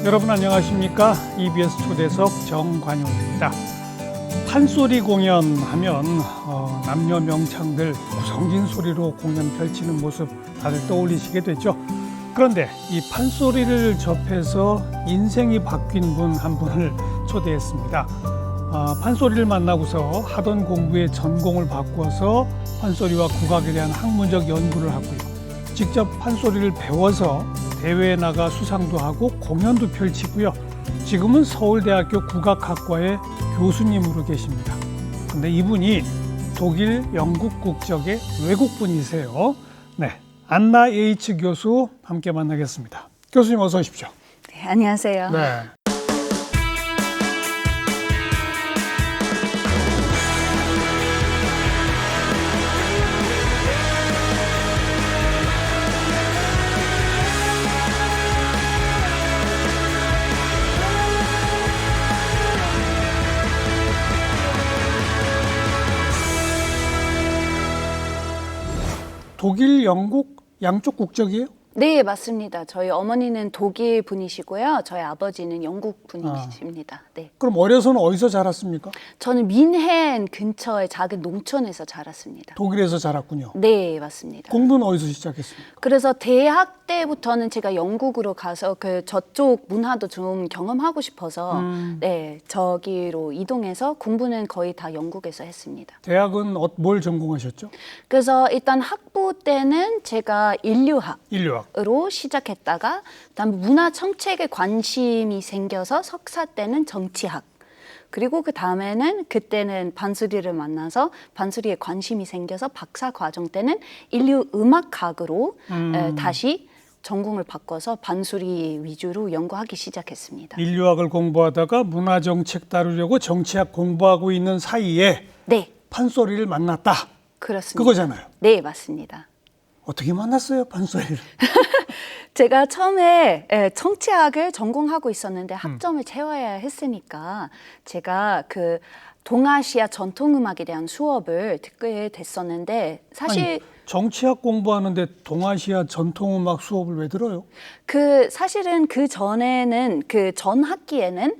여러분 안녕하십니까? EBS 초대석 정관용입니다. 판소리 공연하면 남녀 명창들 구성진 소리로 공연 펼치는 모습 다들 떠올리시게 됐죠. 그런데 이 판소리를 접해서 인생이 바뀐 분 한 분을 초대했습니다. 판소리를 만나고서 하던 공부에 전공을 바꿔서 판소리와 국악에 대한 학문적 연구를 하고요. 직접 판소리를 배워서 대회에 나가 수상도 하고 공연도 펼치고요. 지금은 서울대학교 국악학과의 교수님으로 계십니다. 근데 이분이 독일, 영국 국적의 외국분이세요. 네, 안나 H 교수 함께 만나겠습니다. 교수님 어서 오십시오. 네, 안녕하세요. 네. 독일, 영국 양쪽 국적이에요? 네, 맞습니다. 저희 어머니는 독일 분이시고요. 저희 아버지는 영국 분이십니다. 네. 그럼 어려서는 어디서 자랐습니까? 저는 민헨 근처의 작은 농촌에서 자랐습니다. 독일에서 자랐군요. 네, 맞습니다. 공부는 어디서 시작했습니까? 그래서 대학 때부터는 제가 영국으로 가서 저쪽 문화도 좀 경험하고 싶어서 네, 저기로 이동해서 공부는 거의 다 영국에서 했습니다. 대학은 뭘 전공하셨죠? 그래서 일단 학부 때는 제가 인류학 인류학. 으로 시작했다가 그다음에 문화 정책에 관심이 생겨서 석사 때는 정치학, 그리고 그 다음에는 그때는 반수리를 만나서 반수리에 관심이 생겨서 박사 과정 때는 인류 음악학으로 다시 전공을 바꿔서 반수리 위주로 연구하기 시작했습니다. 인류학을 공부하다가 문화 정책 다루려고 정치학 공부하고 있는 사이에 네, 판소리를 만났다. 그렇습니다. 그거잖아요. 네, 맞습니다. 어떻게 만났어요, 판소리를? 제가 처음에 정치학을 전공하고 있었는데 학점을 채워야 했으니까 제가 그 동아시아 전통음악에 대한 수업을 듣게 됐었는데 사실 아니, 정치학 공부하는데 동아시아 전통음악 수업을 왜 들어요? 사실은 그 전에는 그 전 학기에는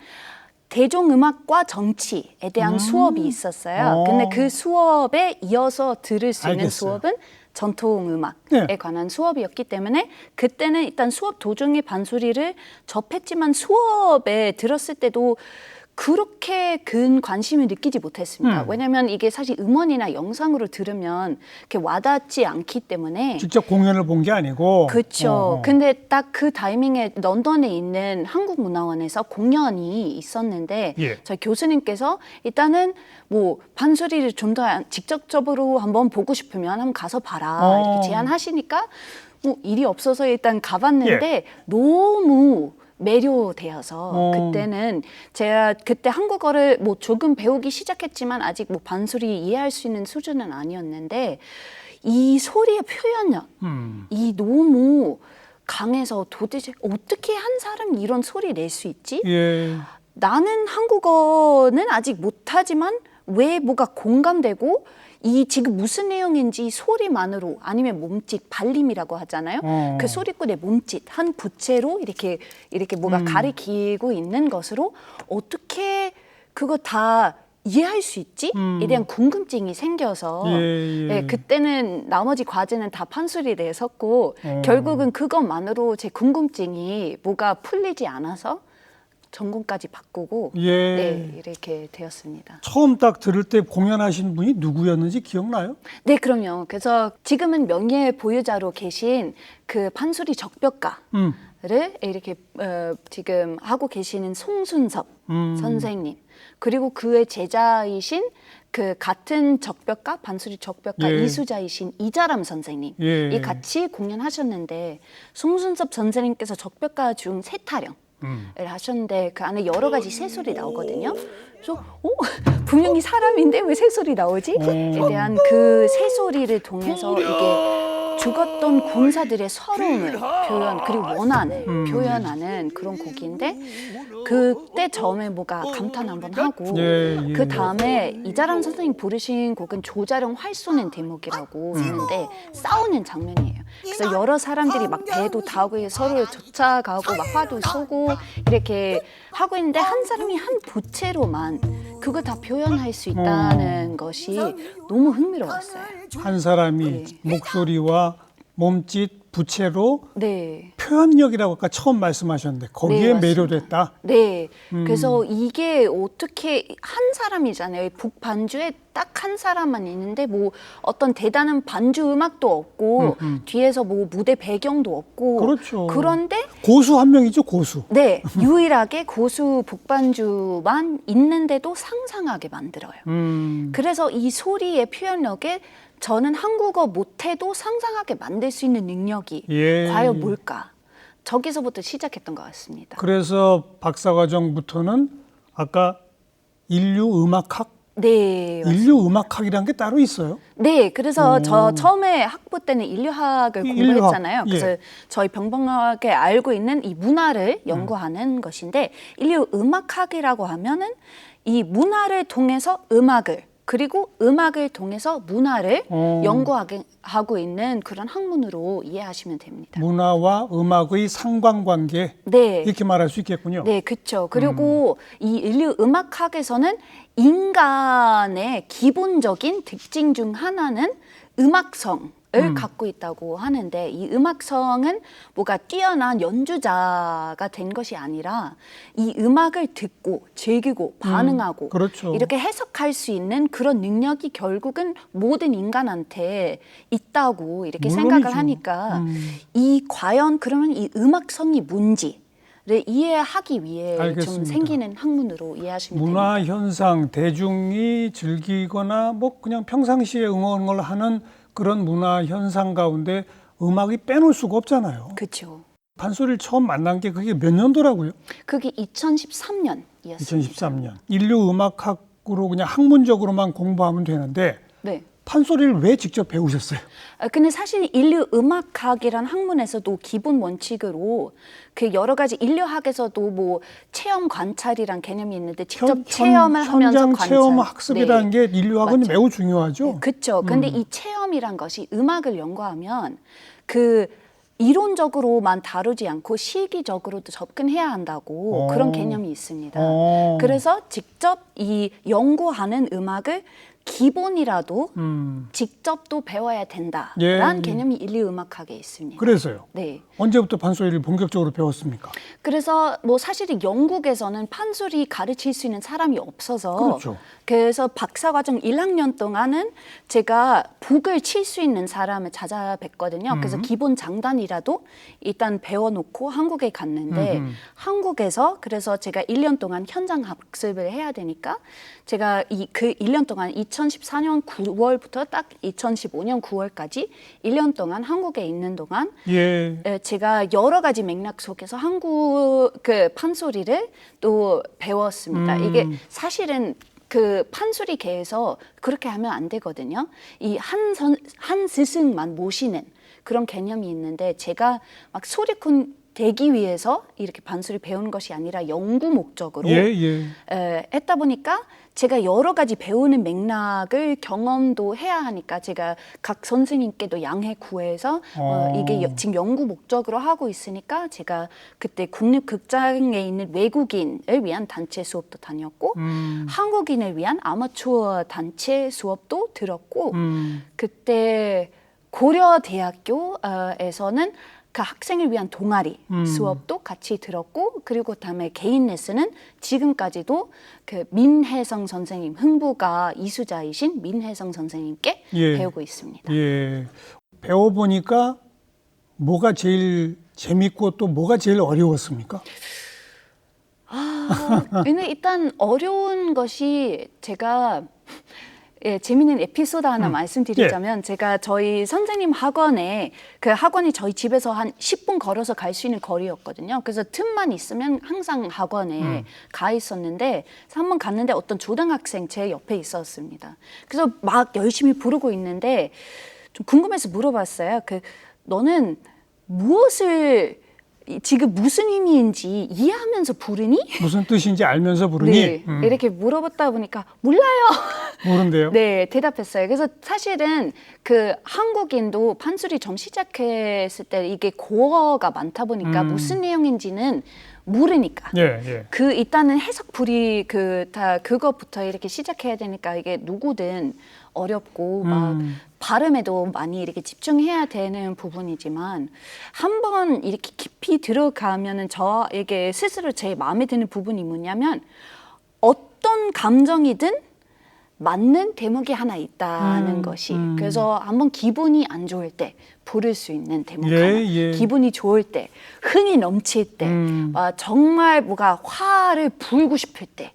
대중음악과 정치에 대한 수업이 있었어요. 근데 그 수업에 이어서 들을 수 있는 알겠어요. 수업은 전통음악에 네. 관한 수업이었기 때문에 그때는 일단 수업 도중에 반수리를 접했지만 수업에 들었을 때도 그렇게 큰 관심을 느끼지 못했습니다. 왜냐하면 이게 사실 음원이나 영상으로 들으면 이렇게 와닿지 않기 때문에. 직접 공연을 본 게 아니고. 그렇죠. 근데 딱 그 타이밍에 런던에 있는 한국문화원에서 공연이 있었는데 예. 저희 교수님께서 일단은 뭐 반수리를 좀 더 직접적으로 한번 보고 싶으면 한번 가서 봐라 이렇게 제안하시니까 뭐 일이 없어서 일단 가봤는데 너무 매료되어서 그때는 제가 그때 한국어를 뭐 조금 배우기 시작했지만 아직 뭐 반수리 이해할 수 있는 수준은 아니었는데 이 소리의 표현력 이 너무 강해서 도대체 어떻게 한 사람이 이런 소리 낼 수 있지? 예. 나는 한국어는 아직 못하지만 왜 뭐가 공감되고 이 지금 무슨 내용인지 소리만으로 아니면 몸짓, 발림이라고 하잖아요. 그 소리꾼의 몸짓, 한 부채로 이렇게 뭐가 가리키고 있는 것으로 어떻게 그거 다 이해할 수 있지? 에 대한 궁금증이 생겨서 예, 그때는 나머지 과제는 다 판수리에 냈었고 결국은 그것만으로 제 궁금증이 뭐가 풀리지 않아서 전공까지 바꾸고 네, 이렇게 되었습니다. 처음 딱 들을 때 공연하신 분이 누구였는지 기억나요? 네, 그럼요. 그래서 지금은 명예 보유자로 계신 그 판소리 적벽가를 이렇게 지금 하고 계시는 송순섭 선생님, 그리고 그의 제자이신 그 같은 적벽가, 반수리 적벽가 이수자이신 이자람 선생님이 같이 공연하셨는데 송순섭 선생님께서 적벽가 중 세타령 을 하셨는데 그 안에 여러 가지 새소리 나오거든요. 그래서 분명히 사람인데 왜 새소리 나오지? 에 대한 그 새소리를 통해서 이게 죽었던 군사들의 서러움을 표현 그리고 원한을 표현하는 그런 곡인데 그때 처음에 뭐가 감탄 한번 하고 그 다음에 이자람 선생님 부르신 곡은 조자룡 활 쏘는 대목이라고 있는데 싸우는 장면이에요. 그래서 여러 사람들이 막 배도 타고 서로 쫓아가고 막 화도 쏘고 이렇게 하고 있는데 한 사람이 한 부채로만 그거 다 표현할 수 있다는 것이 너무 흥미로웠어요. 한 사람이 목소리와 몸짓, 부채로 네. 표현력이라고 아까 처음 말씀하셨는데 거기에 네, 매료됐다. 네. 그래서 이게 어떻게 한 사람이잖아요. 북반주에 딱 한 사람만 있는데 뭐 어떤 대단한 반주 음악도 없고 뒤에서 뭐 무대 배경도 없고 그렇죠. 그런데 고수 한 명이죠, 고수. 네, 유일하게 고수 북반주만 있는데도 상상하게 만들어요. 그래서 이 소리의 표현력에 저는 한국어 못해도 상상하게 만들 수 있는 능력이 과연 뭘까? 저기서부터 시작했던 것 같습니다. 그래서 박사과정부터는 아까 인류음악학? 네, 인류음악학이라는 게 따로 있어요? 네, 그래서 저 처음에 학부 때는 인류학을 공부했잖아요. 예. 그래서 저희 병범하게 알고 있는 이 문화를 연구하는 것인데 인류음악학이라고 하면은 이 문화를 통해서 음악을 그리고 음악을 통해서 문화를 연구하고 있는 그런 학문으로 이해하시면 됩니다. 문화와 음악의 상관관계 네. 이렇게 말할 수 있겠군요. 네, 그렇죠. 그리고 이 인류 음악학에서는 인간의 기본적인 특징 중 하나는 음악성을 갖고 있다고 하는데 이 음악성은 뭐가 뛰어난 연주자가 된 것이 아니라 이 음악을 듣고 즐기고 반응하고 그렇죠. 이렇게 해석할 수 있는 그런 능력이 결국은 모든 인간한테 있다고 이렇게 물론이죠. 생각을 하니까 이 과연 그러면 이 음악성이 뭔지 를 이해하기 위해 알겠습니다. 좀 생기는 학문으로 이해하시면 문화 됩니다. 현상, 대중이 즐기거나 뭐 그냥 평상시에 응원을 하는 그런 문화 현상 가운데 음악이 빼놓을 수가 없잖아요. 그렇죠. 판소리를 처음 만난 게 그게 몇 년도라고요? 그게 2013년이었습니다. 2013년. 인류음악학으로 그냥 학문적으로만 공부하면 되는데 네. 판소리를 왜 직접 배우셨어요? 근데 사실 인류 음악학이란 학문에서도 기본 원칙으로 그 여러 가지 인류학에서도 뭐 체험 관찰이란 개념이 있는데 직접 체험을 하면서 현장 관찰. 체험 학습이라는 게 인류학은 맞죠. 매우 중요하죠. 그렇죠. 근데 이 체험이란 것이 음악을 연구하면 그 이론적으로만 다루지 않고 시기적으로도 접근해야 한다고 그런 개념이 있습니다. 그래서 직접 이 연구하는 음악을 기본이라도 직접 또 배워야 된다라는 개념이 인류음악학에 있습니다. 그래서요. 네. 언제부터 판소리를 본격적으로 배웠습니까? 그래서 뭐 사실 영국에서는 판소리 가르칠 수 있는 사람이 없어서 그렇죠. 그래서 박사과정 1학년 동안은 제가 북을 칠 수 있는 사람을 찾아뵀거든요. 그래서 기본 장단이라도 일단 배워놓고 한국에 갔는데 한국에서 그래서 제가 1년 동안 현장 학습을 해야 되니까 제가 그 1년 동안 2014년 9월부터 딱 2015년 9월까지 1년 동안 한국에 있는 동안 제가 여러 가지 맥락 속에서 한국 그 판소리를 또 배웠습니다. 이게 사실은 그 판소리계에서 그렇게 하면 안 되거든요. 이 한 스승만 모시는 그런 개념이 있는데 제가 막 소리꾼 되기 위해서 이렇게 판소리 배우는 것이 아니라 연구 목적으로 했다 보니까 제가 여러 가지 배우는 맥락을 경험도 해야 하니까 제가 각 선생님께도 양해 구해서 이게 지금 연구 목적으로 하고 있으니까 제가 그때 국립극장에 있는 외국인을 위한 단체 수업도 다녔고 한국인을 위한 아마추어 단체 수업도 들었고 그때 고려대학교에서는 그 학생을 위한 동아리 수업도 같이 들었고 그리고 그다음에 개인 레슨은 지금까지도 그 민혜성 선생님 흥부가 이수자이신 민혜성 선생님께 배우고 있습니다. 배워보니까 뭐가 제일 재밌고 또 뭐가 제일 어려웠습니까? 근데 일단 어려운 것이 제가 재미있는 에피소드 하나 말씀드리자면 제가 저희 선생님 학원에 그 학원이 저희 집에서 한 10분 걸어서 갈 수 있는 거리였거든요. 그래서 틈만 있으면 항상 학원에 가 있었는데 한번 갔는데 어떤 초등학생 제 옆에 있었습니다. 그래서 막 열심히 부르고 있는데 좀 궁금해서 물어봤어요. 너는 무엇을 지금 무슨 의미인지 이해하면서 부르니? 무슨 뜻인지 알면서 부르니? 네, 이렇게 물어봤다 보니까 몰라요. 모른대요? 네, 대답했어요. 그래서 사실은 그 한국인도 판소리 처음 시작했을 때 이게 고어가 많다 보니까 무슨 내용인지는 모르니까. 예, 예. 일단은 해석풀이 그것부터 이렇게 시작해야 되니까 이게 누구든 어렵고 막 발음에도 많이 이렇게 집중해야 되는 부분이지만 한번 이렇게 깊이 들어가면은 저에게 스스로 제 마음에 드는 부분이 뭐냐면 어떤 감정이든 맞는 대목이 하나 있다는 것이 그래서 한번 기분이 안 좋을 때 부를 수 있는 대목 하나 기분이 좋을 때 흥이 넘칠 때 정말 뭐가 화를 불고 싶을 때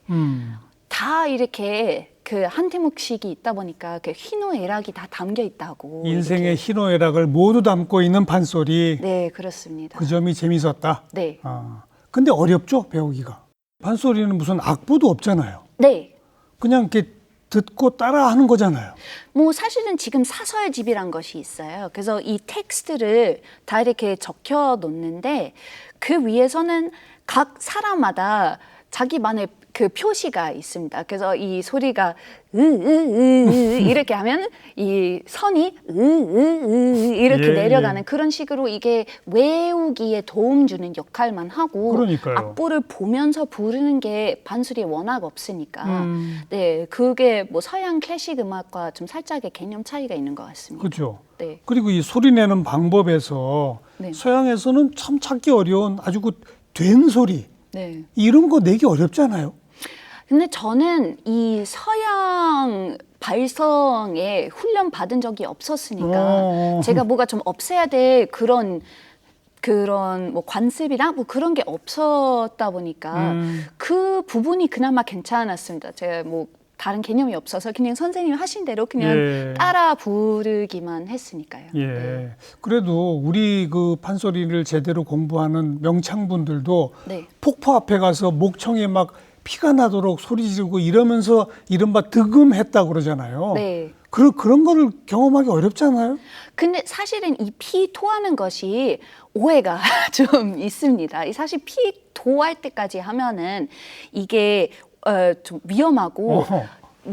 다 이렇게 그 한 대목씩이 있다 보니까 그 희노애락이 다 담겨 있다고 인생의 이렇게. 희노애락을 모두 담고 있는 판소리. 네, 그렇습니다. 그 점이 재밌었다. 네. 근데 어렵죠, 배우기가. 판소리는 무슨 악보도 없잖아요. 네. 그냥 이렇게 듣고 따라하는 거잖아요. 뭐 사실은 지금 사설집이란 것이 있어요. 그래서 이 텍스트를 다 이렇게 적혀 놓는데 그 위에서는 각 사람마다 자기만의 그 표시가 있습니다. 그래서 이 소리가 이렇게 하면 이 선이 이렇게 내려가는 그런 식으로 이게 외우기에 도움 주는 역할만 하고 그러니까요. 악보를 보면서 부르는 게 판소리에 워낙 없으니까 네, 그게 뭐 서양 클래식 음악과 좀 살짝의 개념 차이가 있는 것 같습니다. 그렇죠. 네. 그리고 이 소리 내는 방법에서 네. 서양에서는 참 찾기 어려운 아주 그 된 소리 네. 이런 거 내기 어렵잖아요. 근데 저는 이 서양 발성에 훈련 받은 적이 없었으니까 제가 뭐가 좀 없애야 될 그런 뭐 관습이나 뭐 그런 게 없었다 보니까 그 부분이 그나마 괜찮았습니다. 제가 뭐 다른 개념이 없어서 그냥 선생님이 하신 대로 그냥 따라 부르기만 했으니까요. 예. 네. 그래도 우리 그 판소리를 제대로 공부하는 명창분들도 네. 폭포 앞에 가서 목청에 막 피가 나도록 소리 지르고 이러면서 이른바 득음했다고 그러잖아요. 네. 그런 거를 경험하기 어렵잖아요. 근데 사실은 이 피 토하는 것이 오해가 좀 있습니다. 사실 피 토할 때까지 하면은 이게 좀 위험하고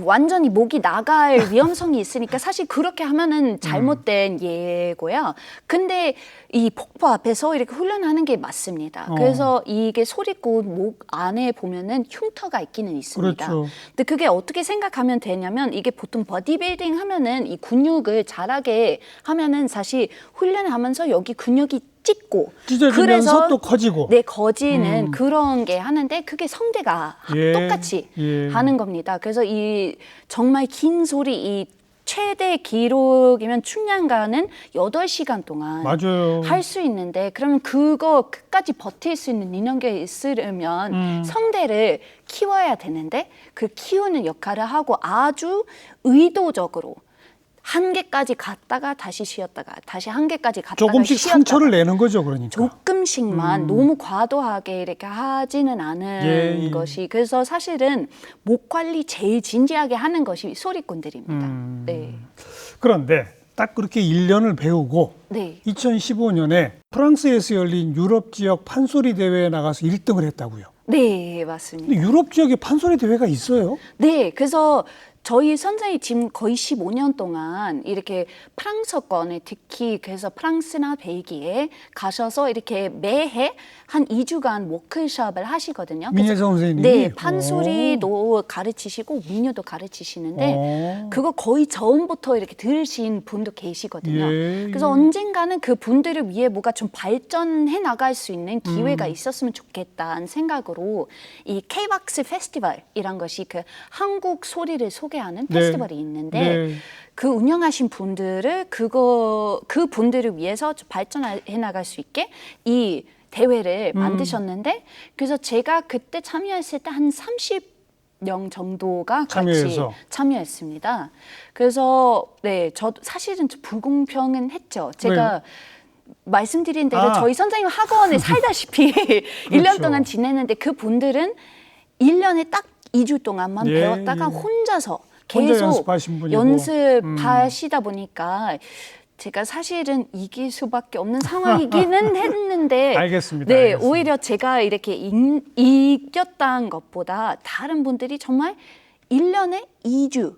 완전히 목이 나갈 위험성이 있으니까 사실 그렇게 하면은 잘못된 예고요. 근데 이 폭포 앞에서 이렇게 훈련하는 게 맞습니다. 그래서 이게 소리꽃 목 안에 보면은 흉터가 있기는 있습니다. 그렇죠. 근데 그게 어떻게 생각하면 되냐면 이게 보통 버디빌딩 하면은 이 근육을 자라게 하면은 사실 훈련하면서 여기 근육이 찢고 찢어지면서 또 커지고 네, 거지는 그런 게 하는데 그게 성대가 똑같이 하는 겁니다. 그래서 이 정말 긴 소리 이 최대 기록이면 춘향가는 8시간 동안 맞아요. 할 수 있는데 그러면 그거 끝까지 버틸 수 있는 능력이 있으려면 성대를 키워야 되는데 그 키우는 역할을 하고 아주 의도적으로 한계까지 갔다가 다시 쉬었다가 다시 한계까지 갔다가 조금씩 쉬었다가 상처를 내는 거죠, 그러니까. 조금씩만 너무 과도하게 이렇게 하지는 않은 것이 그래서 사실은 목 관리 제일 진지하게 하는 것이 소리꾼들입니다. 네. 그런데 딱 그렇게 1년을 배우고 네. 2015년에 프랑스에서 열린 유럽 지역 판소리 대회에 나가서 1등을 했다고요. 네, 맞습니다. 근데 유럽 지역에 판소리 대회가 있어요? 네, 그래서 저희 선생님 지금 거의 15년 동안 이렇게 프랑스어권에 특히 그래서 프랑스나 벨기에 가셔서 이렇게 매해 한 2주간 워크숍을 하시거든요. 민혜성 선생님이? 네, 판소리도 가르치시고 민요도 가르치시는데 그거 거의 처음부터 이렇게 들으신 분도 계시거든요. 그래서 언젠가는 그 분들을 위해 뭐가 좀 발전해 나갈 수 있는 기회가 있었으면 좋겠다는 생각으로 이 K-박스 페스티벌이란 것이 그 한국 소리를 소개하는 페스티벌이 있는데 그 운영하신 분들을 그 분들을 위해서 좀 발전해 나갈 수 있게 이 대회를 만드셨는데 그래서 제가 그때 참여했을 때 한 30명 정도가 같이 참여했습니다. 그래서 네, 저도 사실은 좀 불공평은 했죠. 제가 말씀드린 대로 저희 선생님 학원에 살다시피 1년 동안 지냈는데 그 분들은 1년에 딱 2주 동안만 배웠다가 혼자서 혼자 계속 연습하신 분이고. 연습하시다 보니까 제가 사실은 이길 수밖에 없는 상황이기는 했는데 알겠습니다. 네, 알겠습니다. 오히려 제가 이렇게 이겼다는 것보다 다른 분들이 정말 1년에 2주,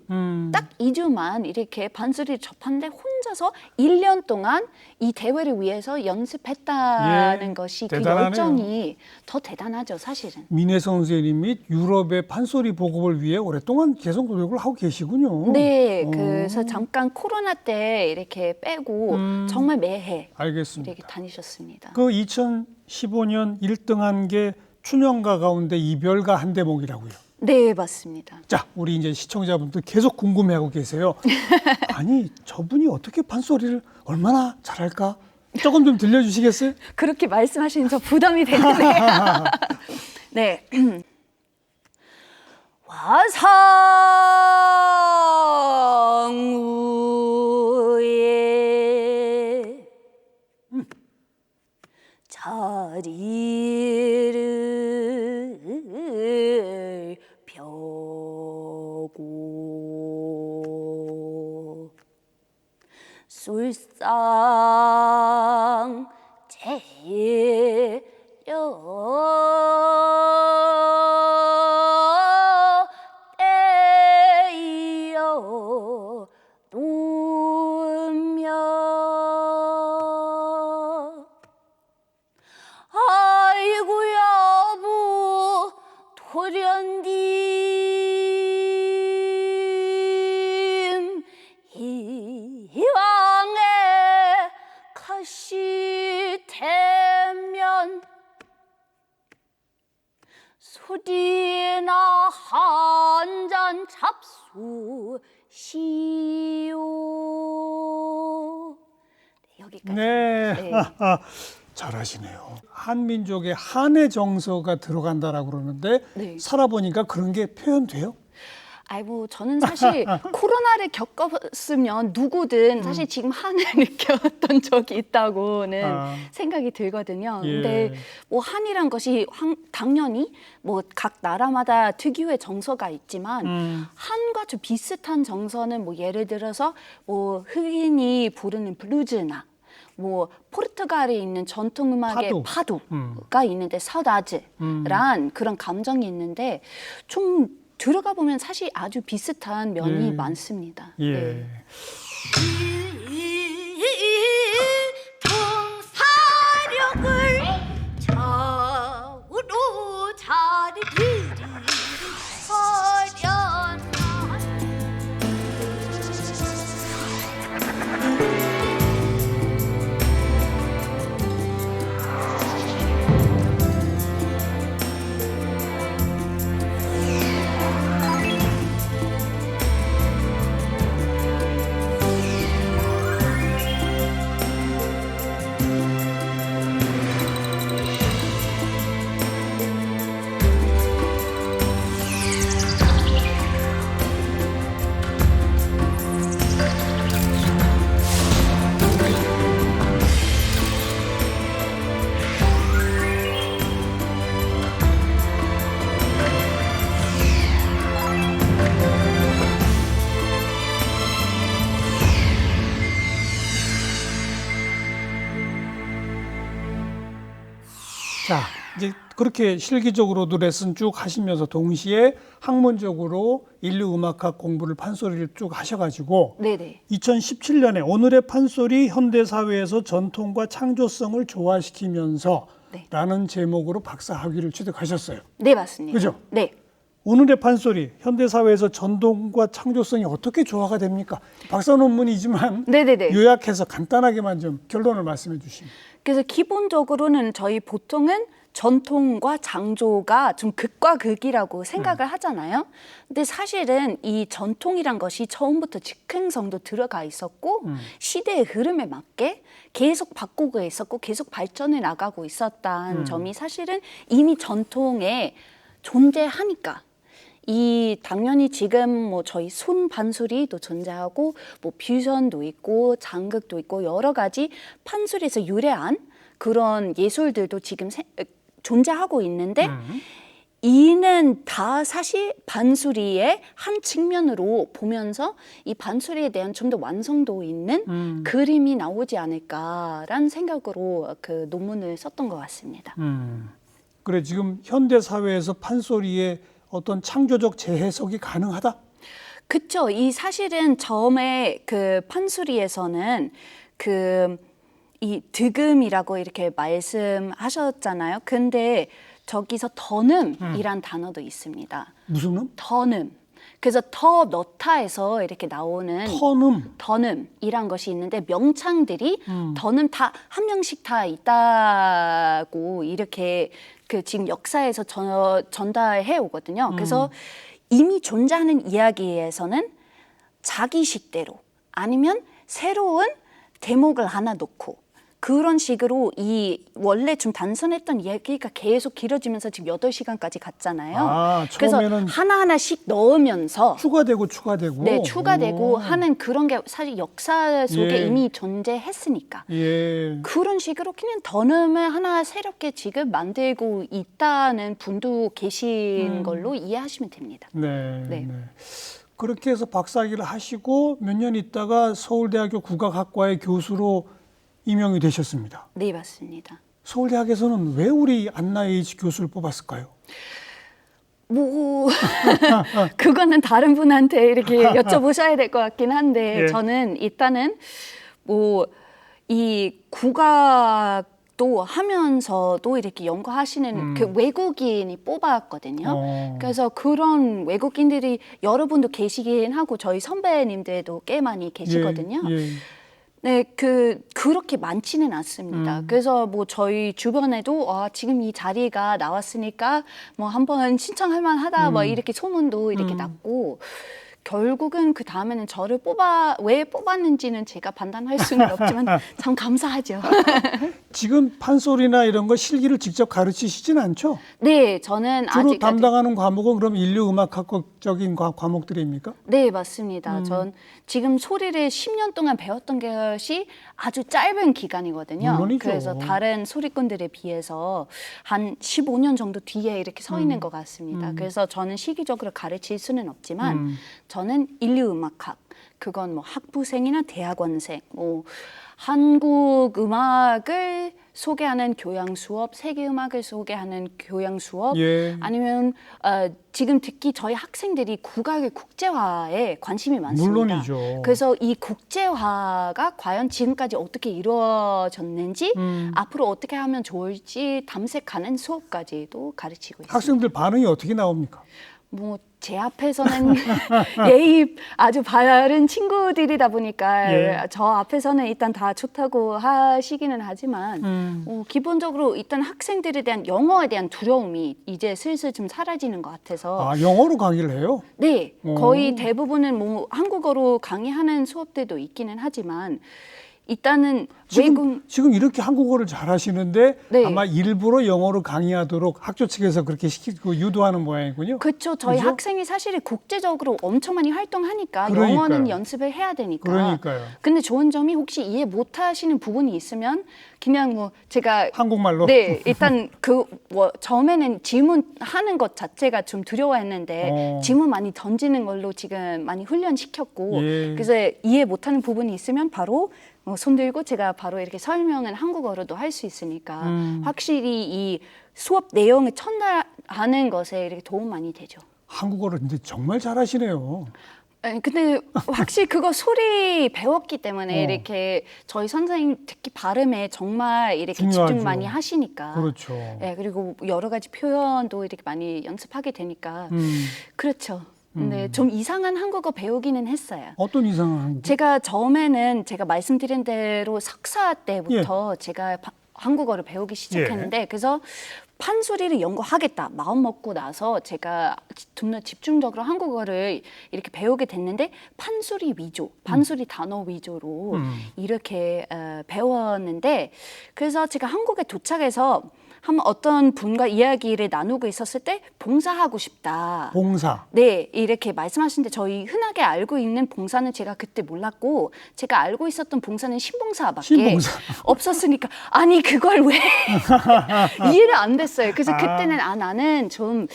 딱 2주만 이렇게 판소리를 접하는데 혼자서 1년 동안 이 대회를 위해서 연습했다는 예, 것이 그 대단하네요. 열정이 더 대단하죠, 사실은. 민혜성 선생님 및 유럽의 판소리 보급을 위해 오랫동안 계속 노력을 하고 계시군요. 네, 그래서 잠깐 코로나 때 이렇게 빼고 정말 매해 알겠습니다. 이렇게 다니셨습니다. 그 2015년 1등한 게 춘향가 가운데 이별가 한 대목이라고요. 네, 맞습니다. 자, 우리 이제 시청자분들 계속 궁금해하고 계세요. 아니, 저분이 어떻게 판소리를 얼마나 잘할까? 조금 좀 들려주시겠어요? 그렇게 말씀하시는 저 부담이 되는데. 네. 화상 위에 자리를 펴고 술상 떼어 놓으며 아이고 여보 도련님 이왕에 가시되면 술이나 한 잔 잡수시오. 네, 여기까지. 네. 네. 잘하시네요. 한민족의 한의 정서가 들어간다라고 그러는데 네. 살아보니까 그런 게 표현돼요? 아이고 저는 사실 코로나를 겪었으면 누구든 사실 지금 한을 느꼈던 적이 있다고는 생각이 들거든요. 예. 근데 뭐 한이란 것이 당연히 뭐 각 나라마다 특유의 정서가 있지만 한과 좀 비슷한 정서는 뭐 예를 들어서 뭐 흑인이 부르는 블루즈나 뭐 포르투갈에 있는 전통 음악의 파도가 있는데 사우다즈란 그런 감정이 있는데 좀 들어가 보면 사실 아주 비슷한 면이 많습니다. 예. 네. 동사력을 좌우로 자리리리 허련한 자, 이제 그렇게 실기적으로도 레슨 쭉 하시면서 동시에 학문적으로 인류 음악학 공부를 판소리를 쭉 하셔가지고 네네. 2017년에 오늘의 판소리 현대 사회에서 전통과 창조성을 조화시키면서 네. 라는 제목으로 박사 학위를 취득하셨어요. 네, 맞습니다. 그죠? 네. 오늘의 판소리 현대 사회에서 전통과 창조성이 어떻게 조화가 됩니까? 박사 논문이지만 네네네. 요약해서 간단하게만 좀 결론을 말씀해 주시면. 그래서 기본적으로는 저희 보통은 전통과 창조가 좀 극과 극이라고 생각을 하잖아요. 근데 사실은 이 전통이란 것이 처음부터 즉흥성도 들어가 있었고 시대의 흐름에 맞게 계속 바꾸고 있었고 계속 발전해 나가고 있었다는 점이 사실은 이미 전통에 존재하니까 이 당연히 지금 뭐 저희 손 판소리도 존재하고 뭐 퓨전도 있고 장극도 있고 여러 가지 판소리에서 유래한 그런 예술들도 지금 존재하고 있는데 이는 다 사실 반수리의 한 측면으로 보면서 이 반수리에 대한 좀 더 완성도 있는 그림이 나오지 않을까라는 생각으로 그 논문을 썼던 것 같습니다. 그래, 지금 현대 사회에서 판소리의 어떤 창조적 재해석이 가능하다? 그쵸. 이 사실은 처음에 그 판수리에서는 그 이 득음이라고 이렇게 말씀하셨잖아요. 근데 저기서 더듬이란 단어도 있습니다. 무슨 음? 더듬. 그래서 더 넣다에서 이렇게 나오는 터음. 더듬이란 것이 있는데 명창들이 더듬 다 한 명씩 다 있다고 이렇게 그 지금 역사에서 전달해 오거든요. 그래서 이미 존재하는 이야기에서는 자기식대로 아니면 새로운 대목을 하나 놓고 그런 식으로 이 원래 좀 단순했던 이야기가 계속 길어지면서 지금 8시간까지 갔잖아요. 아, 그래서 처음에는 하나하나씩 넣으면서 추가되고. 네, 추가되고 오. 하는 그런 게 사실 역사 속에 예. 이미 존재했으니까. 예. 그런 식으로 그냥 더듬을 하나 새롭게 지금 만들고 있다는 분도 계신 걸로 이해하시면 됩니다. 네, 네. 네. 그렇게 해서 박사학위를 하시고 몇 년 있다가 서울대학교 국악학과의 교수로 임명이 되셨습니다. 네, 맞습니다. 서울대학에서는 왜 우리 안나 H 교수를 뽑았을까요? 뭐 그거는 다른 분한테 이렇게 여쭤보셔야 될 것 같긴 한데 예. 저는 일단은 뭐 이 국악도 하면서도 이렇게 연구하시는 그 외국인이 뽑았거든요. 그래서 그런 외국인들이 여러분도 계시긴 하고 저희 선배님들도 꽤 많이 계시거든요. 예, 예. 네, 그렇게 많지는 않습니다. 그래서 뭐 저희 주변에도 지금 이 자리가 나왔으니까 뭐 한번 신청할 만하다 뭐 이렇게 소문도 이렇게 났고 결국은 그 다음에는 저를 왜 뽑았는지는 제가 판단할 수는 없지만 참 감사하죠. 지금 판소리나 이런 거 실기를 직접 가르치시진 않죠? 네, 저는 주로 아직 담당하는 과목은 그럼 인류음악학적인 과목들입니까? 네, 맞습니다. 전 지금 소리를 10년 동안 배웠던 것이 아주 짧은 기간이거든요. 물론이죠. 그래서 다른 소리꾼들에 비해서 한 15년 정도 뒤에 이렇게 서 있는 것 같습니다. 그래서 저는 시기적으로 가르칠 수는 없지만 저는 인류음악학, 그건 뭐 학부생이나 대학원생, 뭐 한국 음악을 소개하는 교양 수업, 세계 음악을 소개하는 교양 수업, 예. 아니면 지금 특히 저희 학생들이 국악의 국제화에 관심이 많습니다. 물론이죠. 그래서 이 국제화가 과연 지금까지 어떻게 이루어졌는지 앞으로 어떻게 하면 좋을지 탐색하는 수업까지도 가르치고 있습니다. 학생들 반응이 어떻게 나옵니까? 뭐 제 앞에서는 예의 아주 바른 친구들이다 보니까 예. 저 앞에서는 일단 다 좋다고 하시기는 하지만 기본적으로 일단 학생들에 대한 영어에 대한 두려움이 이제 슬슬 좀 사라지는 것 같아서 아, 영어로 강의를 해요? 네, 거의 대부분은 뭐 한국어로 강의하는 수업들도 있기는 하지만 일단은 지금 이렇게 한국어를 잘하시는데 네. 아마 일부러 영어로 강의하도록 학교 측에서 그렇게 시키고 유도하는 모양이군요. 그렇죠. 저희 그죠? 학생이 사실 국제적으로 엄청 많이 활동하니까 그러니까요. 영어는 연습을 해야 되니까. 그러니까요. 근데 좋은 점이 혹시 이해 못 하시는 부분이 있으면 그냥 뭐 제가 한국말로? 네, 일단 처음에는 질문하는 것 자체가 좀 두려워했는데 질문 많이 던지는 걸로 지금 많이 훈련시켰고 예. 그래서 이해 못하는 부분이 있으면 바로 손 들고 제가 바로 이렇게 설명은 한국어로도 할 수 있으니까 확실히 이 수업 내용을 전달하는 것에 이렇게 도움 많이 되죠. 한국어를 근데 정말 잘하시네요. 근데 확실히 그거 소리 배웠기 때문에 이렇게 저희 선생님 특히 발음에 정말 이렇게 중요하죠. 집중 많이 하시니까. 그렇죠. 네, 그리고 여러 가지 표현도 이렇게 많이 연습하게 되니까. 그렇죠. 근데 좀 이상한 한국어 배우기는 했어요. 어떤 이상한 한국어? 제가 처음에는 제가 말씀드린 대로 석사 때부터 제가 한국어를 배우기 시작했는데 그래서 판소리를 연구하겠다 마음 먹고 나서 제가 좀 더 집중적으로 한국어를 이렇게 배우게 됐는데 판소리 위주, 판소리 단어 위주로 이렇게 배웠는데 그래서 제가 한국에 도착해서 한번 어떤 분과 이야기를 나누고 있었을 때 봉사하고 싶다. 봉사. 네, 이렇게 말씀하시는데 저희 흔하게 알고 있는 봉사는 제가 그때 몰랐고 제가 알고 있었던 봉사는 신봉사밖에 신봉사. 없었으니까 아니 그걸 왜 이해를 안 됐어요. 그래서 그때는 나는 좀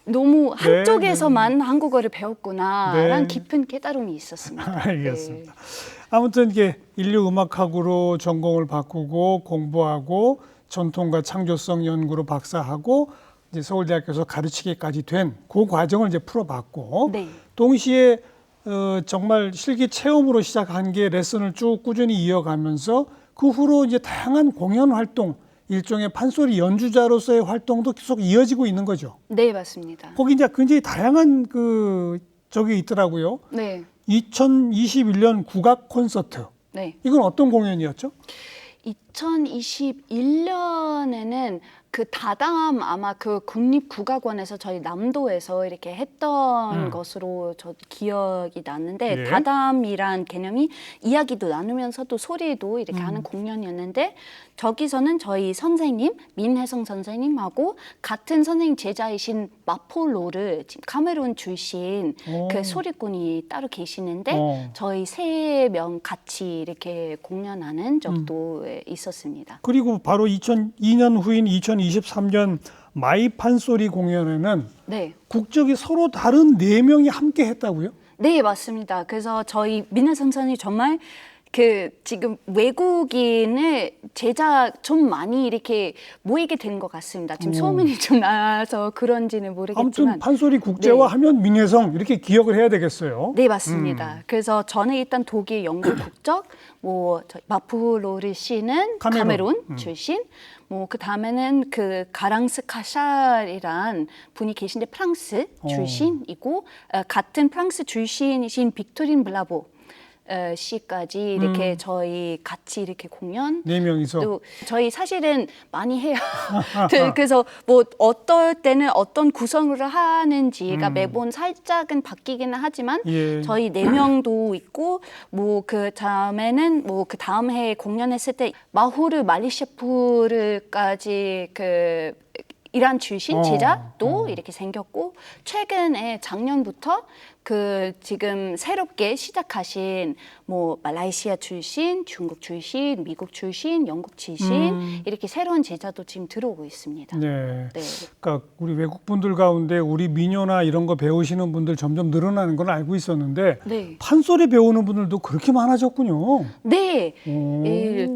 너무 한쪽에서만 한국어를 배웠구나라는 네. 깊은 깨달음이 있었습니다. 알겠습니다. 아무튼 이게 인류 음악학으로 전공을 바꾸고 공부하고 전통과 창조성 연구로 박사하고 이제 서울대학교에서 가르치기까지 된 그 과정을 이제 풀어봤고 네. 동시에 정말 실기 체험으로 시작한 게 레슨을 쭉 꾸준히 이어가면서 그 후로 이제 다양한 공연 활동, 일종의 판소리 연주자로서의 활동도 계속 이어지고 있는 거죠. 네, 맞습니다. 거기 이제 굉장히 다양한 저기 있더라고요. 네. 2021년 국악 콘서트. 네. 이건 어떤 공연이었죠? 2021년에는 그 다담 아마 그 국립국악원에서 저희 남도에서 이렇게 했던 것으로 저 기억이 나는데 예. 다담이란 개념이 이야기도 나누면서도 소리도 이렇게 하는 공연이었는데 저기서는 저희 선생님 민혜성 선생님하고 같은 선생님 제자이신 마폴로를 지금 카메룬 출신 오. 그 소리꾼이 따로 계시는데 저희 세 명 같이 이렇게 공연하는 적도 있었습니다. 그리고 바로 2002년 후인 2023년 마이 판소리 공연에는 네. 국적이 서로 다른 4명이 함께 했다고요? 네, 맞습니다. 그래서 저희 민혜 선생님이 정말 그 지금 외국인을 제자 좀 많이 이렇게 모이게 된 것 같습니다. 지금 소문이 좀 나서 그런지는 모르겠지만. 아무튼 판소리 국제화 네. 하면 민혜성 이렇게 기억을 해야 되겠어요. 네, 맞습니다. 그래서 저는 일단 독일, 영국 국적, 마프로르 씨는 카메룬 출신, 그 다음에는 그 가랑스 카샬이란 분이 계신데 프랑스 출신이고 같은 프랑스 출신이신 빅토린 블라보 씨까지 이렇게 저희 같이 이렇게 공연 4명이서 또 저희 사실은 많이 해요. 그래서 뭐 어떨 때는 어떤 구성으로 하는지가 매번 살짝은 바뀌기는 하지만 예. 저희 4명도 있고 뭐 그 다음에는 뭐 그 다음 해에 공연했을 때 마후르 말리셰프르까지 그 이란 출신 제자도 이렇게 생겼고 최근에 작년부터 그 지금 새롭게 시작하신 뭐 말라이시아 출신, 중국 출신, 미국 출신, 영국 출신 이렇게 새로운 제자도 지금 들어오고 있습니다. 네. 네. 그러니까 우리 외국 분들 가운데 우리 민요나 이런 거 배우시는 분들 점점 늘어나는 건 알고 있었는데 네. 판소리 배우는 분들도 그렇게 많아졌군요. 네. 오.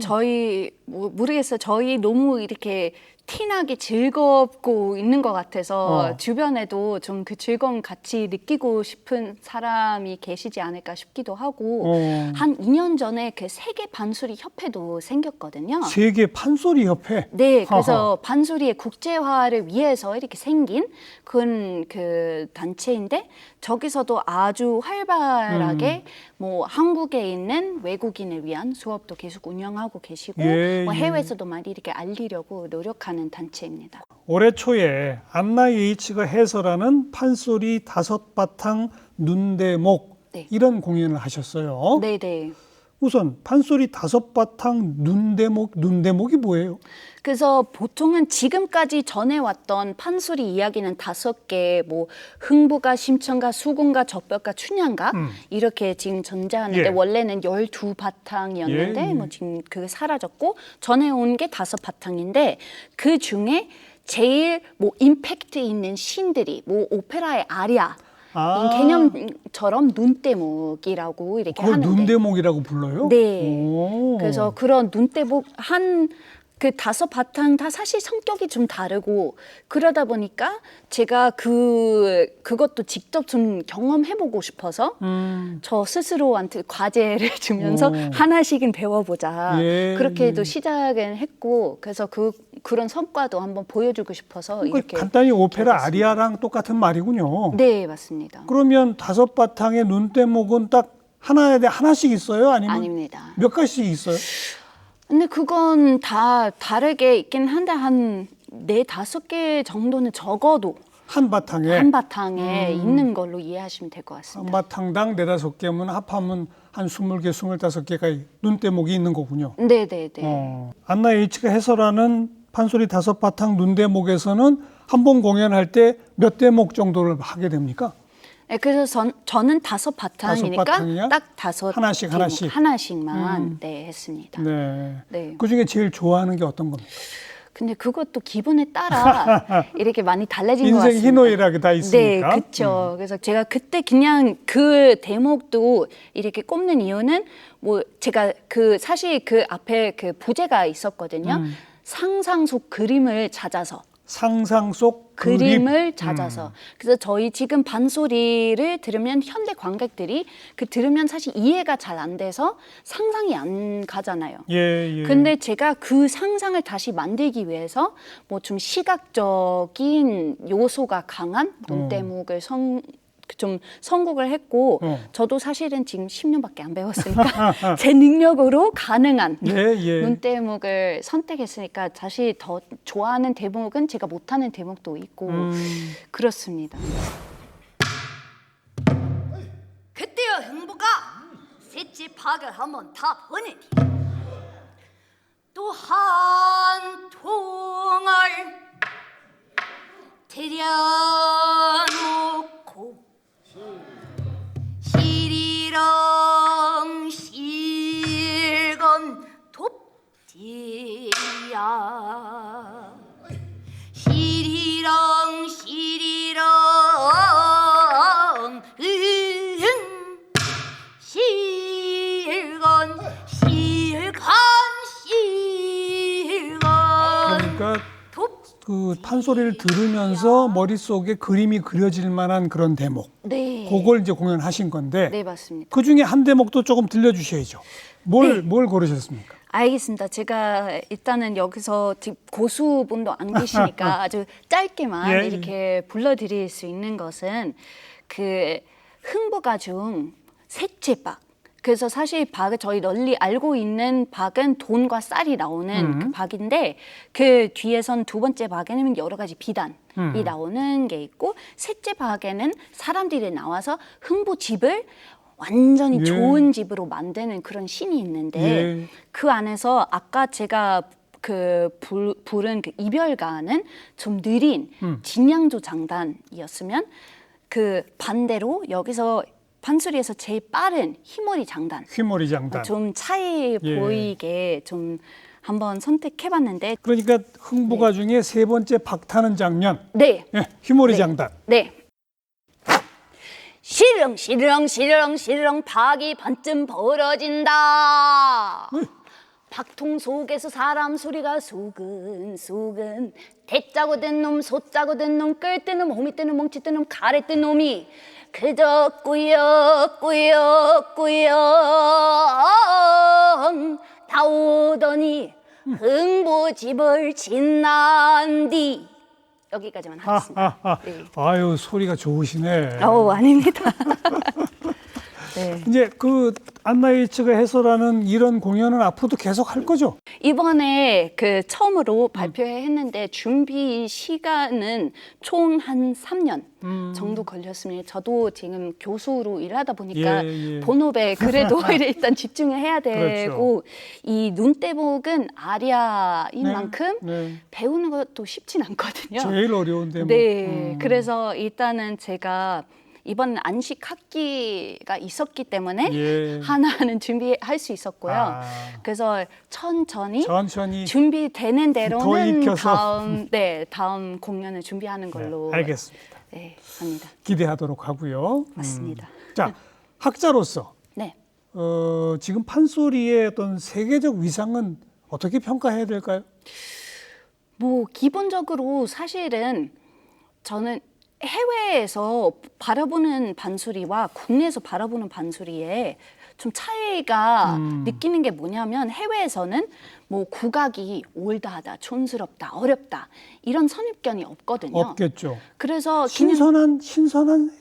저희 모르겠어요. 저희 너무 이렇게 티나게 즐겁고 있는 것 같아서 주변에도 좀 그 즐거움 같이 느끼고 싶은 사람이 계시지 않을까 싶기도 하고 한 2년 전에 그 세계 반소리 협회도 생겼거든요. 세계 판소리 협회. 네, 그래서 반소리의 국제화를 위해서 이렇게 생긴 그런 그 단체인데 저기서도 아주 활발하게 뭐 한국에 있는 외국인을 위한 수업도 계속 운영하고 계시고 예, 뭐 예. 해외에서도 많이 이렇게 알리려고 노력하는 단체입니다. 올해 초에 안나 예이치가 해설하는 판소리 5바탕 눈대목 네. 이런 공연을 하셨어요. 네네. 우선 판소리 5바탕 눈대목이 뭐예요? 그래서 보통은 지금까지 전해왔던 판소리 이야기는 5개, 뭐 흥부가, 심청가, 수궁가, 적벽가, 춘향가 이렇게 지금 존재하는데 예. 원래는 12바탕이었는데 예, 예. 뭐 지금 그게 사라졌고 전해온 게 5바탕인데 그 중에 제일 뭐 임팩트 있는 신들이 뭐 오페라의 아리아 이 개념처럼 눈대목이라고 이렇게 그걸 하는데 눈대목이라고 불러요? 네. 오. 그래서 그런 눈대목 그 5바탕 다 사실 성격이 좀 다르고 그러다 보니까 제가 그것도 직접 좀 경험해보고 싶어서 저 스스로한테 과제를 주면서 하나씩은 배워보자. 예, 그렇게도 시작은 했고 그래서 그런 성과도 한번 보여주고 싶어서 이렇게 간단히 오페라 기억했습니다. 아리아랑 똑같은 말이군요. 네, 맞습니다. 그러면 5바탕의 눈대목은 딱 하나씩 있어요? 아니면 아닙니다. 몇 가지씩 있어요? 근데 그건 다 다르게 있긴 한데 한 4-5개 정도는 적어도 한 바탕에 한 바탕에 있는 걸로 이해하시면 될 것 같습니다. 한 바탕당 4-5개면 합하면 한 20개, 25개가 눈대목이 있는 거군요. 네네네. 안나 예이치가 해설하는 판소리 5바탕 눈대목에서는 한 번 공연할 때 몇 대목 정도를 하게 됩니까? 네, 그래서 저는 5바탕이니까 바탕이야? 딱 5 하나씩, 대목, 하나씩. 하나씩만 네, 했습니다. 네. 네. 그중에 제일 좋아하는 게 어떤 겁니까? 근데 그것도 기분에 따라 이렇게 많이 달라진 것 인생 같습니다. 희노애락이 다 있으니까. 네, 그렇죠. 그래서 제가 그때 그냥 그 대목도 이렇게 꼽는 이유는 뭐 제가 사실 그 앞에 그 부제가 있었거든요. 상상 속 그림을 찾아서. 상상 속 그림을 찾아서. 그래서 저희 지금 반소리를 들으면 현대 관객들이 들으면 사실 이해가 잘 안 돼서 상상이 안 가잖아요. 예. 근데 제가 그 상상을 다시 만들기 위해서 뭐 좀 시각적인 요소가 강한 눈대목을 좀 선곡을 했고 저도 사실은 지금 10년밖에 안 배웠으니까 제 능력으로 가능한 예. 눈대목을 선택했으니까 사실 더 좋아하는 대목은 제가 못하는 대목도 있고 그렇습니다. 그때여 흥부가 셋째 박을 한번 다 보내니 또 한 통을 들여놓고 시리렁 실건 돕디야 시리렁 그러니까 그 판소리를 들으면서 머릿속에 그림이 그려질 만한 그런 대목. 네. 그걸 이제 공연하신 건데 네, 맞습니다. 그 중에 한 대목도 조금 들려주셔야죠. 뭘 고르셨습니까? 알겠습니다. 제가 일단은 여기서 지금 고수분도 안 계시니까 아주 짧게만 예. 이렇게 불러드릴 수 있는 것은 그 흥부가 중 셋째 박. 그래서 사실 박을 저희 널리 알고 있는 박은 돈과 쌀이 나오는 그 박인데 그 뒤에선 두 번째 박에는 여러 가지 비단이 나오는 게 있고 셋째 박에는 사람들이 나와서 흥부 집을 완전히 예. 좋은 집으로 만드는 그런 씬이 있는데 예. 그 안에서 아까 제가 부른 그 이별가는 좀 느린 진양조 장단이었으면 그 반대로 여기서 판소리에서 제일 빠른 휘몰이 장단 휘몰이 장단. 좀 차이 예. 보이게 좀 한번 선택해봤는데 그러니까 흥부가 중에 세 번째 박 타는 장면. 네. 예, 휘몰이 네. 장단. 네. 시르렁 박이 반쯤 벌어진다. 박통 속에서 사람 소리가 소근소근 대짜고 된 놈 소짜고 된 놈 끌 뜬 놈 호미 뜬 놈 멍치 뜬 놈 가래 뜬 놈이 그저 꾸역꾸역 나오더니 흥부 집을 짓난디. 여기까지만 하겠습니다. 네. 아유, 소리가 좋으시네. 아닙니다. 네. 이제 그 안나이츠가 해설하는 이런 공연은 앞으로도 계속 할 거죠? 이번에 처음으로 발표했는데 준비 시간은 총 한 3년 정도 걸렸습니다. 저도 지금 교수로 일하다 보니까 예. 본업에 그래도 일단 집중을 해야 되고 그렇죠. 이 눈대목은 아리아인 네. 만큼 네. 배우는 것도 쉽진 않거든요. 제일 어려운 대목. 네, 그래서 일단은 제가 이번 안식 학기가 있었기 때문에 예. 하나는 준비할 수 있었고요. 그래서 천천히 준비되는 더 대로는 익혀서. 다음 공연을 준비하는 걸로 알겠습니다. 네, 합니다. 기대하도록 하고요. 맞습니다. 자, 학자로서 네. 지금 판소리의 어떤 세계적 위상은 어떻게 평가해야 될까요? 뭐 기본적으로 사실은 저는 해외에서 바라보는 반수리와 국내에서 바라보는 반수리에 좀 차이가 느끼는 게 뭐냐면 해외에서는 뭐 국악이 올드하다, 촌스럽다, 어렵다 이런 선입견이 없거든요. 없겠죠. 그래서 신선한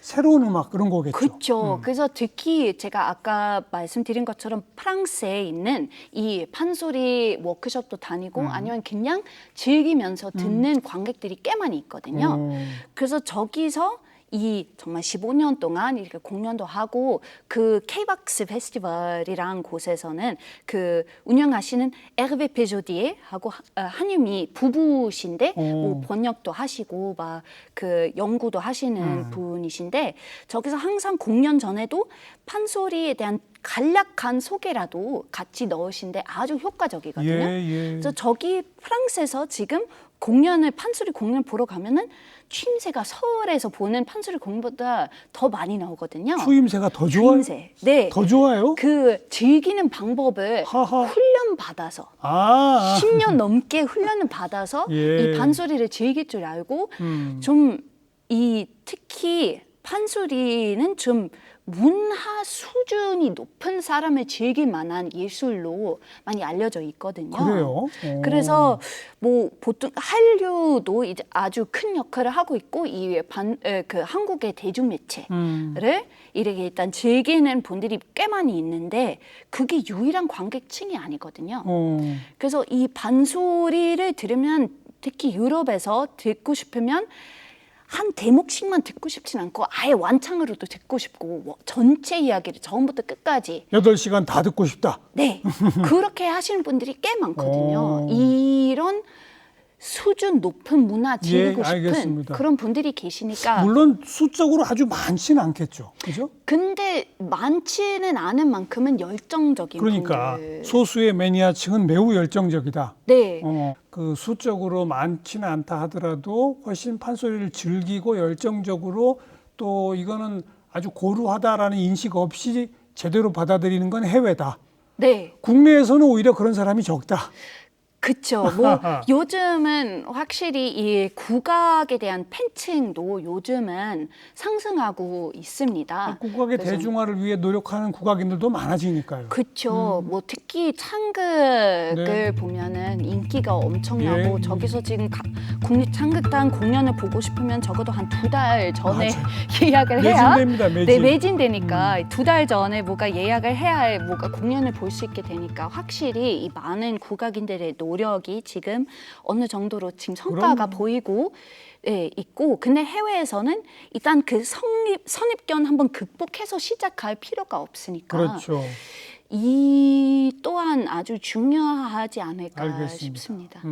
새로운 음악 그런 거겠죠. 그렇죠. 그래서 특히 제가 아까 말씀드린 것처럼 프랑스에 있는 이 판소리 워크숍도 다니고 아니면 그냥 즐기면서 듣는 관객들이 꽤 많이 있거든요. 그래서 저기서 이 정말 15년 동안 이렇게 공연도 하고 그 K-박스 페스티벌이란 곳에서는 그 운영하시는 에르베 페조디에 하고 한유미 부부신데 뭐 번역도 하시고 막 그 연구도 하시는 분이신데 저기서 항상 공연 전에도 판소리에 대한 간략한 소개라도 같이 넣으신데 아주 효과적이거든요. 그래서 저기 프랑스에서 지금 공연을 판소리 공연 보러 가면은 추임새가 서울에서 보는 판소리 공연보다 더 많이 나오거든요. 추임새가 더 좋아요? 추임새. 네. 더 좋아요? 그 즐기는 방법을 훈련 받아서 10년 넘게 훈련을 받아서 이 판소리를 즐길 줄 알고 좀 이 특히 판소리는 좀 문화 수준이 높은 사람을 즐길 만한 예술로 많이 알려져 있거든요. 그래요? 그래서 뭐 보통 한류도 이제 아주 큰 역할을 하고 있고 그 한국의 대중매체를 이렇게 일단 즐기는 분들이 꽤 많이 있는데 그게 유일한 관객층이 아니거든요. 그래서 이 반소리를 들으면 특히 유럽에서 듣고 싶으면 한 대목씩만 듣고 싶진 않고 아예 완창으로도 듣고 싶고 뭐 전체 이야기를 처음부터 끝까지 8시간 다 듣고 싶다. 네, 그렇게 하시는 분들이 꽤 많거든요. 이런 수준 높은 문화 즐기고 싶은 알겠습니다. 그런 분들이 계시니까 물론 수적으로 아주 많지는 않겠죠. 그죠? 근데 많지는 않은 만큼은 열정적인 그러니까 분들. 소수의 매니아층은 매우 열정적이다. 네. 그 수적으로 많지는 않다 하더라도 훨씬 판소리를 즐기고 열정적으로 또 이거는 아주 고루하다라는 인식 없이 제대로 받아들이는 건 해외다. 네. 국내에서는 오히려 그런 사람이 적다. 그쵸. 뭐 요즘은 확실히 이 국악에 대한 팬층도 요즘은 상승하고 있습니다. 국악의 그래서 대중화를 위해 노력하는 국악인들도 많아지니까요. 그렇죠. 뭐 특히 창극을 네. 보면은 인기가 엄청나고 예. 저기서 지금 국립창극단 공연을 보고 싶으면 적어도 한 2달 전에 예약을 해야 매진됩니다. 매진. 네, 매진되니까 2달 전에 뭐가 예약을 해야 뭐가 공연을 볼 수 있게 되니까 확실히 이 많은 국악인들의 노력이 지금 어느 정도로 지금 성과가 보이고 있고 근데 해외에서는 일단 그 선입견 한번 극복해서 시작할 필요가 없으니까 그렇죠. 이 또한 아주 중요하지 않을까 알겠습니다. 싶습니다.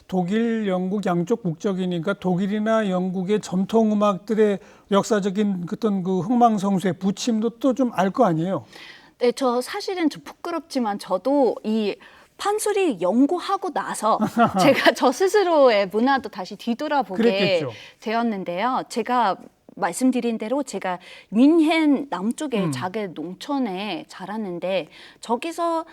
독일, 영국 양쪽 국적이니까 독일이나 영국의 전통 음악들의 역사적인 어떤 그 흥망성쇠 부침도 또 좀 알 거 아니에요. 네, 저 사실은 좀 부끄럽지만 저도 이 판소리 연구하고 나서 제가 저 스스로의 문화도 다시 뒤돌아보게 그랬겠죠. 되었는데요. 제가 말씀드린 대로 제가 뮌헨 남쪽의 작은 농촌에 자랐는데 저기서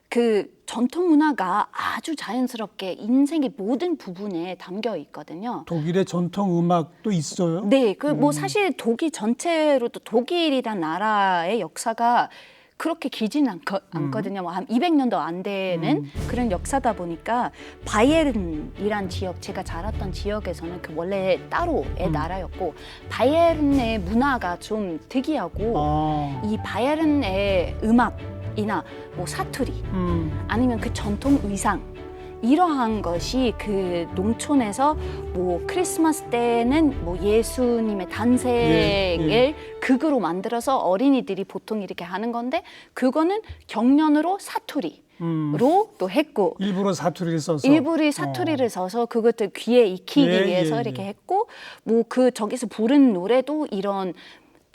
그 전통 문화가 아주 자연스럽게 인생의 모든 부분에 담겨 있거든요. 독일의 전통 음악도 있어요? 네, 그 뭐 사실 독일 전체로도 독일이란 나라의 역사가 그렇게 길지는 않거든요. 뭐 한 200년도 안 되는 그런 역사다 보니까 바이에른이란 지역, 제가 자랐던 지역에서는 그 원래 따로의 나라였고 바이에른의 문화가 좀 특이하고 이 바이에른의 음악이나 뭐 사투리 아니면 그 전통 의상 이러한 것이 그 농촌에서 뭐 크리스마스 때는 뭐 예수님의 탄생을 극으로 만들어서 어린이들이 보통 이렇게 하는 건데 그거는 경련으로 사투리로 또 했고 일부러 사투리를 써서 사투리를 써서 그것들 귀에 익히기 위해서 이렇게 했고 뭐 그 저기서 부른 노래도 이런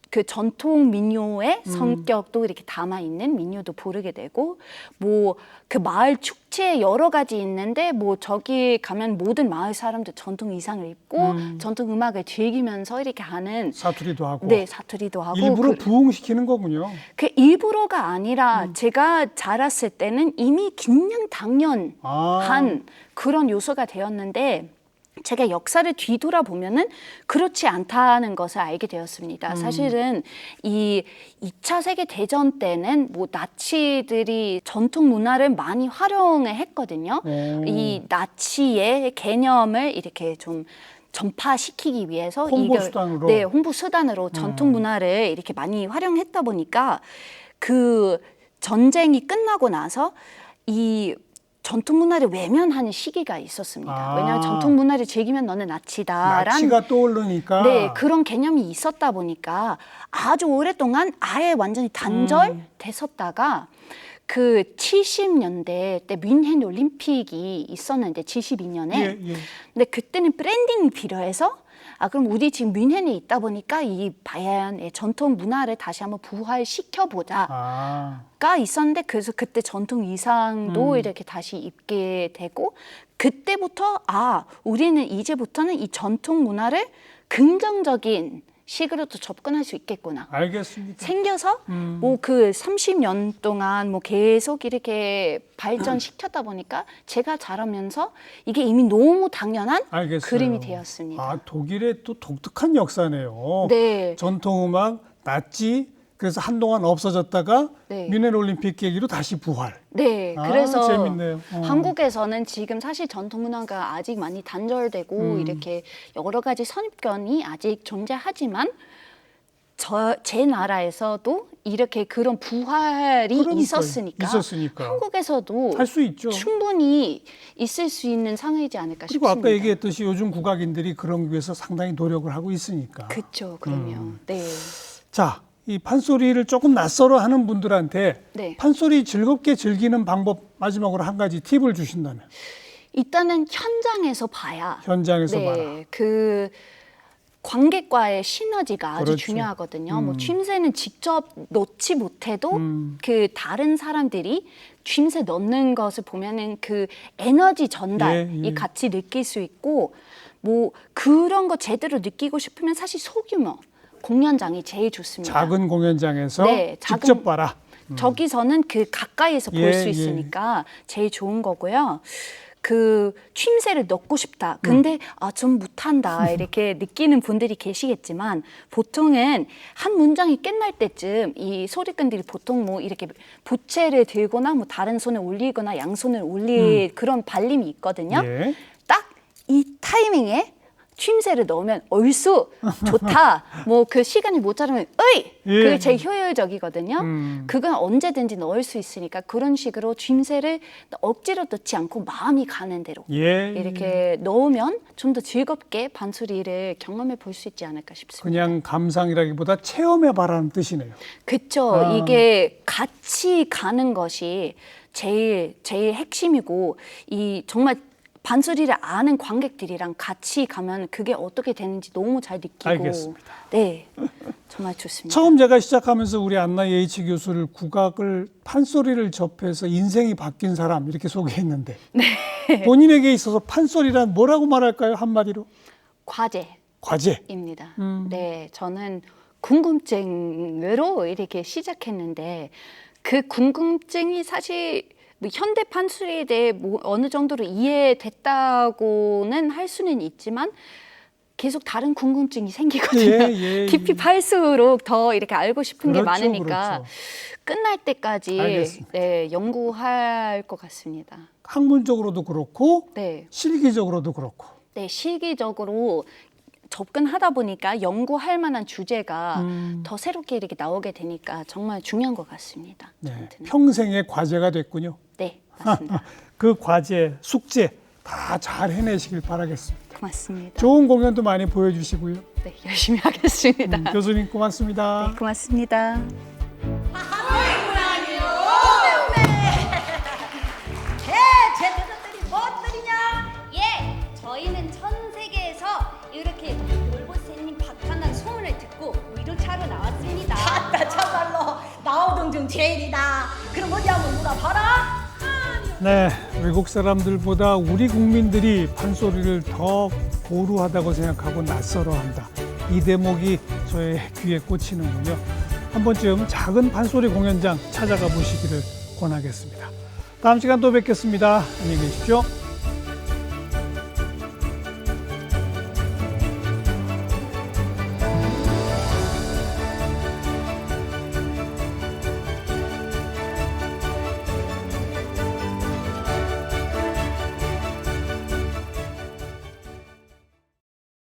그 전통 민요의 성격도 이렇게 담아 있는 민요도 부르게 되고 뭐 그 마을 축제 여러 가지 있는데 뭐 저기 가면 모든 마을 사람들 전통 의상을 입고 전통 음악을 즐기면서 이렇게 하는 사투리도 하고 네 사투리도 하고 일부러 부흥시키는 거군요. 그 일부러가 아니라 제가 자랐을 때는 이미 긴명당연한 그런 요소가 되었는데 제가 역사를 뒤돌아보면은 그렇지 않다는 것을 알게 되었습니다. 사실은 이 2차 세계대전 때는 뭐 나치들이 전통 문화를 많이 활용을 했거든요. 이 나치의 개념을 이렇게 좀 전파시키기 위해서 홍보수단으로 네, 홍보수단으로 전통 문화를 이렇게 많이 활용했다 보니까 그 전쟁이 끝나고 나서 이 전통 문화를 외면하는 시기가 있었습니다. 아. 왜냐하면 전통 문화를 즐기면 너는 나치다라는 나치가 떠오르니까. 네, 그런 개념이 있었다 보니까 아주 오랫동안 아예 완전히 단절됐었다가 그 70년대 때 뮌헨 올림픽이 있었는데 72년에 예, 예. 근데 그때는 브랜딩이 필요해서 그럼 우리 지금 뮌헨에 있다 보니까 이 바이에른의 전통 문화를 다시 한번 부활시켜보자가 있었는데 그래서 그때 전통 의상도 이렇게 다시 입게 되고 그때부터 우리는 이제부터는 이 전통 문화를 긍정적인 식으로도 접근할 수 있겠구나. 알겠습니다. 생겨서 뭐 그 30년 동안 뭐 계속 이렇게 발전시켰다 보니까 제가 자라면서 이게 이미 너무 당연한 알겠어요. 그림이 되었습니다. 독일의 또 독특한 역사네요. 네. 전통음악, 나치, 그래서 한동안 없어졌다가 네. 뮌헨 올림픽 계기로 다시 부활. 네, 그래서 재밌네요. 한국에서는 지금 사실 전통 문화가 아직 많이 단절되고 이렇게 여러 가지 선입견이 아직 존재하지만 제 나라에서도 이렇게 그런 부활이 그러니까요. 있었으니까 한국에서도 할 수 있죠. 충분히 있을 수 있는 상황이지 않을까 그리고 싶습니다. 아까 얘기했듯이 요즘 국악인들이 그런 위해서 상당히 노력을 하고 있으니까. 그렇죠, 그럼요. 네. 자, 이 판소리를 조금 낯설어 하는 분들한테 네. 판소리 즐겁게 즐기는 방법 마지막으로 한 가지 팁을 주신다면. 일단은 현장에서 봐야. 현장에서 네, 봐라. 그 관객과의 시너지가 아주 그렇죠. 중요하거든요. 뭐 춤새는 직접 넣지 못해도 그 다른 사람들이 춤새 넣는 것을 보면은 그 에너지 전달이 같이 느낄 수 있고 뭐 그런 거 제대로 느끼고 싶으면 사실 소규모 공연장이 제일 좋습니다. 작은 공연장에서 네, 직접 봐라. 저기서는 그 가까이서 볼 수 있으니까 제일 좋은 거고요. 그 춤새를 넣고 싶다. 근데 좀 못한다. 이렇게 느끼는 분들이 계시겠지만 보통은 한 문장이 끝날 때쯤 이 소리꾼들이 보통 뭐 이렇게 부채를 들거나 뭐 다른 손을 올리거나 양손을 올릴 그런 발림이 있거든요. 예. 딱 이 타이밍에 춤새를 넣으면 얼쑤 좋다. 뭐 그 시간이 모자라면 그게 제일 효율적이거든요. 그건 언제든지 넣을 수 있으니까 그런 식으로 춤새를 억지로 넣지 않고 마음이 가는 대로 이렇게 넣으면 좀 더 즐겁게 반소리를 경험해 볼 수 있지 않을까 싶습니다. 그냥 감상이라기보다 체험해 봐라는 뜻이네요. 그렇죠. 이게 같이 가는 것이 제일 핵심이고 이 정말 반소리를 아는 관객들이랑 같이 가면 그게 어떻게 되는지 너무 잘 느끼고 알겠습니다. 네, 정말 좋습니다. 처음 제가 시작하면서 우리 안나 예이치 교수를 국악을 판소리를 접해서 인생이 바뀐 사람 이렇게 소개했는데 본인에게 있어서 판소리란 뭐라고 말할까요? 한마디로? 과제. 입니다. 네, 저는 궁금증으로 이렇게 시작했는데 그 궁금증이 사실 뭐 현대 판소리에 대해 뭐 어느 정도로 이해됐다고는 할 수는 있지만 계속 다른 궁금증이 생기거든요. 깊이 팔수록 더 이렇게 알고 싶은 게 많으니까 끝날 때까지 연구할 것 같습니다. 학문적으로도 그렇고 실기적으로도 그렇고. 네, 실기적으로 접근하다 보니까 연구할 만한 주제가 더 새롭게 이렇게 나오게 되니까 정말 중요한 것 같습니다. 네, 평생의 과제가 됐군요. 네, 맞습니다. 그 과제, 숙제 다 잘 해내시길 바라겠습니다. 고맙습니다. 좋은 공연도 많이 보여주시고요. 네, 열심히 하겠습니다. 교수님 고맙습니다. 네, 고맙습니다. 제자들이 무엇들이냐? 예, 저희는 전 세계에서 이렇게 놀보새님 박한다는 소문을 듣고 의를 차러 나왔습니다. 아따 참말로 나오동 중 제일이다. 그럼 어디 한번 물어봐라. 네, 외국 사람들보다 우리 국민들이 판소리를 더 고루하다고 생각하고 낯설어한다. 이 대목이 저의 귀에 꽂히는군요. 한 번쯤 작은 판소리 공연장 찾아가 보시기를 권하겠습니다. 다음 시간 또 뵙겠습니다. 안녕히 계십시오.